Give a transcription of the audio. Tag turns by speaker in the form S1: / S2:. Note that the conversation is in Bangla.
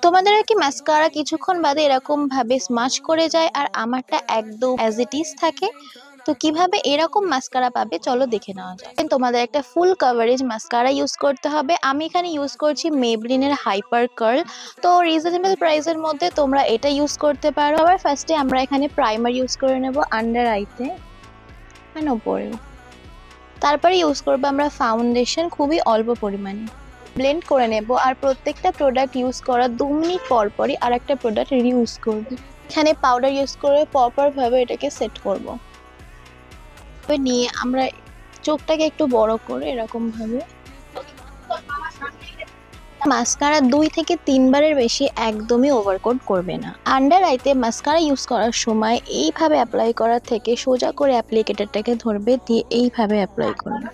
S1: তোমাদের কি মাস্কারা কিছুক্ষণ বাদে এরকম ভাবে স্মাচ করে যায় আর আমারটা একদম অ্যাজ ইট ইজ থাকে? তো কিভাবে এরকম মাস্কারা পাবে চলো দেখে নেওয়া যাক। তোমাদের একটা ফুল কভারেজ মাস্কারা ইউজ করতে হবে। আমি এখানে ইউজ করছি মেবলিনের হাইপার কার্ল। তো রিজনেবল প্রাইসের মধ্যে তোমরা এটা ইউজ করতে পারো। আবার ফার্স্টে আমরা এখানে প্রাইমার ইউজ করে নেব আন্ডার আইতে, মানে ওপরে। তারপরে ইউজ করবো আমরা ফাউন্ডেশন খুবই অল্প পরিমাণে। ব্লেন্ড করে নেব আর প্রত্যেকটা প্রোডাক্ট ইউজ করার 2 মিনিট পর পরই আর একটা প্রোডাক্ট রিউজ করব। এখানে পাউডার ইউজ করে প্রপার ভাবে এটাকে সেট করব। নিয়ে আমরা চোখটাকে একটু বড় করে এরকম ভাবে মাস্কারা 2 থেকে 3 বারের বেশি একদমই ওভারকোট করবে না। আন্ডার আইতে মাস্কারা ইউজ করার সময় এইভাবে অ্যাপ্লাই করার থেকে সোজা করে অ্যাপ্লিকেটরটাকে ধরবে, দিয়ে এইভাবে অ্যাপ্লাই করবে।